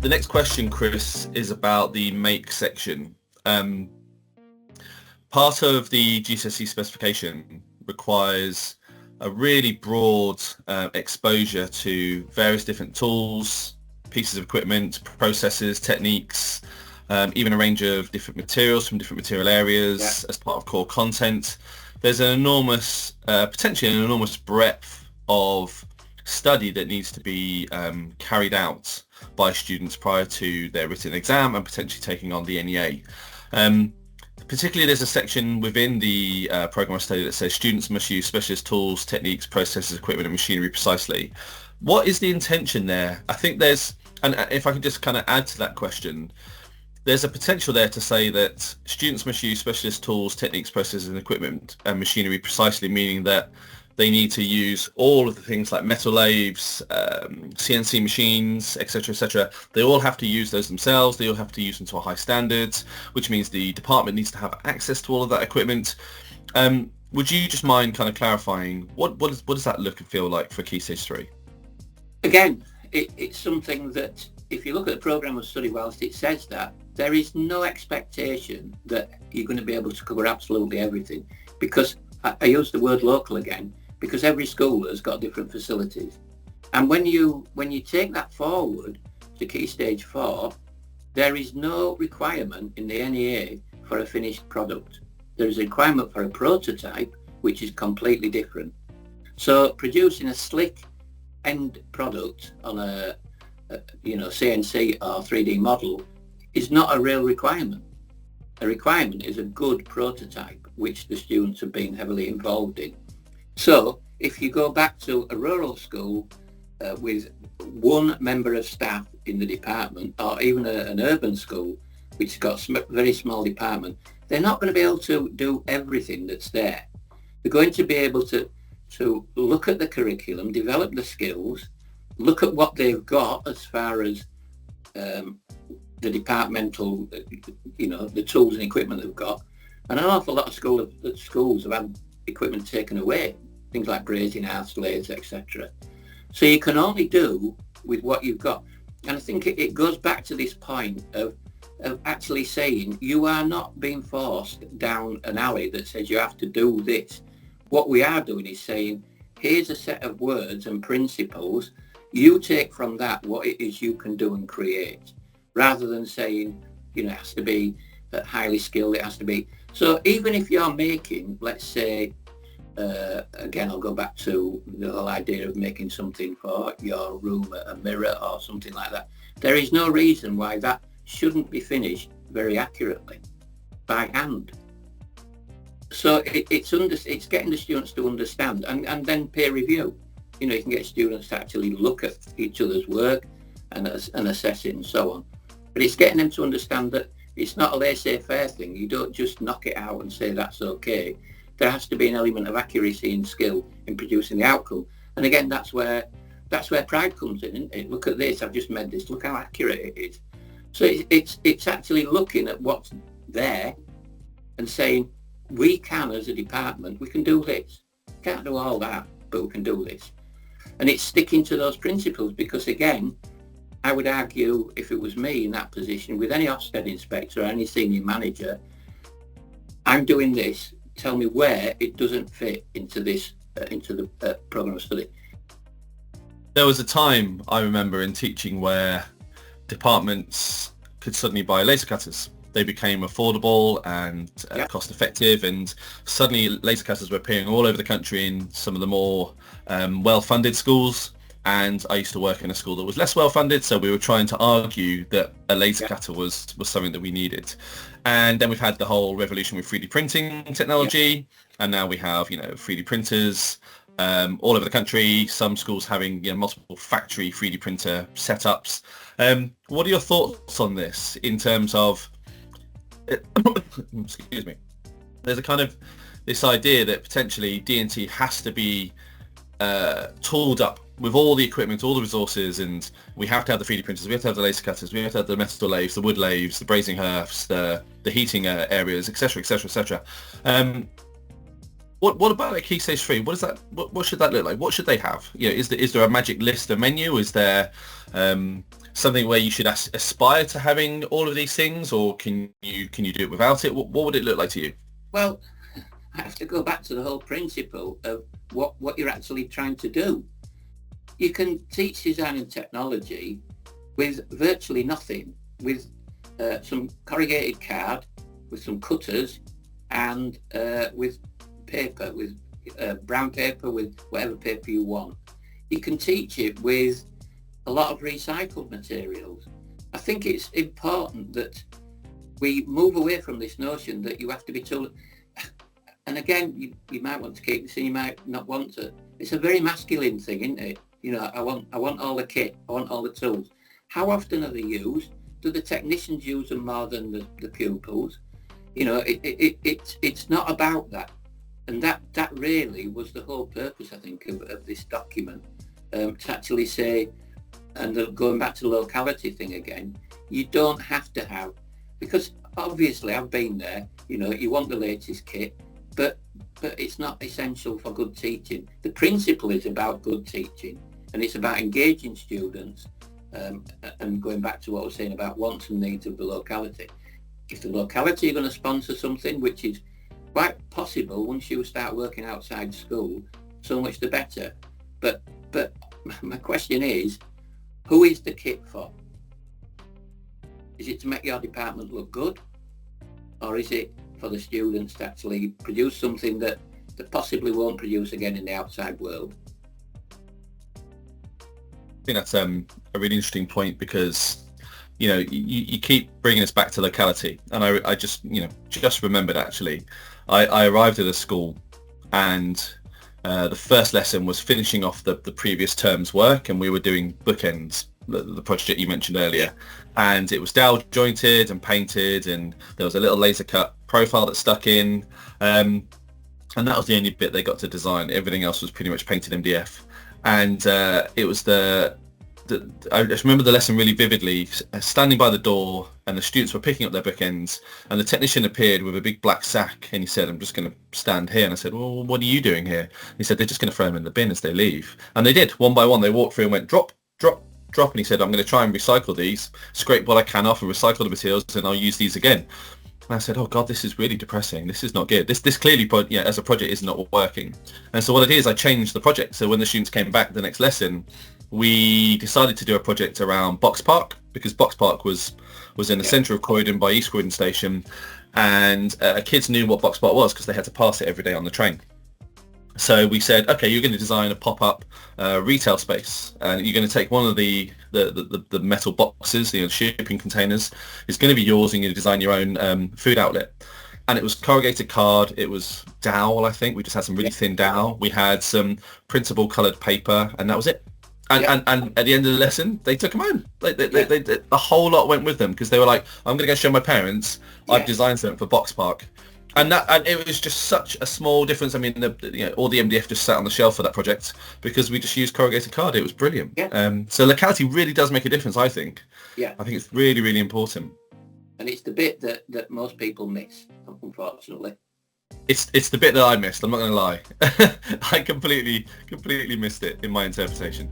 The next question, Chris, is about the make section. Part of the GCSE specification requires a really broad exposure to various different tools, pieces of equipment, processes, techniques, even a range of different materials from different material areas as part of core content. There's an enormous, potentially an enormous breadth of study that needs to be carried out by students prior to their written exam and potentially taking on the NEA. Particularly, there's a section within the program of study that says students must use specialist tools, techniques, processes, equipment and machinery precisely. What is the intention there? I think there's, and if I could just kind of add to that question, there's a potential there to say that students must use specialist tools, techniques, processes and equipment and machinery precisely, meaning that they need to use all of the things like metal lathes, CNC machines, etc., etc. They all have to use those themselves. They all have to use them to a high standard, which means the department needs to have access to all of that equipment. Would you just mind kind of clarifying what does that look and feel like for Key Stage 3? Again, it's something that if you look at the programme of study, whilst it says that, there is no expectation that you're going to be able to cover absolutely everything, because I use the word local again, because every school has got different facilities. And when you take that forward to Key Stage 4, there is no requirement in the NEA for a finished product. There is a requirement for a prototype, which is completely different. So producing a slick end product on a CNC or 3D model is not a real requirement. A requirement is a good prototype, which the students have been heavily involved in. So if you go back to a rural school with one member of staff in the department, or even an urban school which has got a very small department, they're not going to be able to do everything that's there. They're going to be able to look at the curriculum, develop the skills, look at what they've got as far as the departmental, the tools and equipment they've got. And an awful lot of schools have had equipment taken away, things like grazing house, lathes, etc. So you can only do with what you've got. And I think it goes back to this point of actually saying you are not being forced down an alley that says you have to do this. What we are doing is saying, here's a set of words and principles. You take from that what it is you can do and create, rather than saying, it has to be highly skilled, it has to be. So even if you're making, let's say, again, I'll go back to the whole idea of making something for your room, a mirror or something like that. There is no reason why that shouldn't be finished very accurately by hand. So it's getting the students to understand and then peer review. You can get students to actually look at each other's work and assess it and so on. But it's getting them to understand that it's not a laissez-faire thing. You don't just knock it out and say that's okay. There has to be an element of accuracy and skill in producing the outcome. And again, that's where pride comes in, isn't it? Look at this, I've just made this, look how accurate it is. So it's actually looking at what's there and saying, we can, as a department, we can do this. Can't do all that, but we can do this. And it's sticking to those principles, because again, I would argue, if it was me in that position, with any Ofsted inspector or any senior manager, I'm doing this, tell me where it doesn't fit into this, into the programme of study. There was a time, I remember, in teaching where departments could suddenly buy laser cutters. They became affordable and cost effective, and suddenly laser cutters were appearing all over the country in some of the more well-funded schools. And I used to work in a school that was less well-funded, so we were trying to argue that a laser cutter was something that we needed. And then we've had the whole revolution with 3D printing technology, and now we have 3D printers all over the country. Some schools having multiple factory 3D printer setups. What are your thoughts on this in terms of excuse me, there's a kind of this idea that potentially D&T has to be tooled up with all the equipment, all the resources, and we have to have the 3D printers, we have to have the laser cutters, we have to have the metal lathes, the wood lathes, the brazing hearths, the heating areas, etc., etc., etc. What about at Key Stage 3? What is that? What should that look like? What should they have? Is there a magic list, a menu? Is there something where you should aspire to having all of these things, or can you do it without it? What would it look like to you? Well, I have to go back to the whole principle of what you're actually trying to do. You can teach design and technology with virtually nothing, with some corrugated card, with some cutters, and with paper, with brown paper, with whatever paper you want. You can teach it with a lot of recycled materials. I think it's important that we move away from this notion that you have to be told, and again, you might want to keep this and you might not want to. It's a very masculine thing, isn't it? You know, I want all the kit, I want all the tools. How often are they used? Do the technicians use them more than the pupils? You know, it's not about that. And that really was the whole purpose, I think, of this document, to actually say, and going back to the locality thing again, you don't have to have, because obviously I've been there, you know, you want the latest kit, but it's not essential for good teaching. The principle is about good teaching, and it's about engaging students, and going back to what I was saying about wants and needs of the locality. If the locality are going to sponsor something, which is quite possible once you start working outside school, so much the better. But my question is, who is the kit for? Is it to make your department look good? Or is it for the students to actually produce something that possibly won't produce again in the outside world? I think that's a really interesting point, because you know you keep bringing us back to locality, and I just remembered actually I arrived at a school, and the first lesson was finishing off the previous term's work, and we were doing bookends, the project you mentioned earlier, and it was dowel jointed and painted, and there was a little laser cut profile that stuck in, and that was the only bit they got to design. Everything else was pretty much painted MDF. And it was I just remember the lesson really vividly, standing by the door, and the students were picking up their bookends, and the technician appeared with a big black sack, and he said, "I'm just going to stand here." And I said, "Well, what are you doing here?" He said, "They're just going to throw them in the bin as they leave." And they did, one by one. They walked through and went drop, drop, drop, and he said, "I'm going to try and recycle these, scrape what I can off and recycle the materials, and I'll use these again." And I said, "Oh God, this is really depressing. This is not good. This clearly, as a project, is not working." And so what I did is I changed the project. So when the students came back the next lesson, we decided to do a project around Box Park, because Box Park was in the centre of Croydon by East Croydon Station, and kids knew what Box Park was because they had to pass it every day on the train. So we said, okay, you're going to design a pop-up retail space, and you're going to take one of the metal boxes, the shipping containers, is going to be yours, and you're going to design your own food outlet. And it was corrugated card, it was dowel, I think. We just had some really thin dowel. We had some printable coloured paper, and that was it. And at the end of the lesson, they took them home. The whole lot went with them, because they were like, "I'm going to go show my parents I've designed something for Box Park." And it was just such a small difference. I mean, all the MDF just sat on the shelf for that project because we just used corrugated card. It was brilliant. Yeah. So locality really does make a difference, I think. Yeah. I think it's really, really important. And it's the bit that most people miss, unfortunately. It's the bit that I missed. I'm not going to lie. I completely missed it in my interpretation.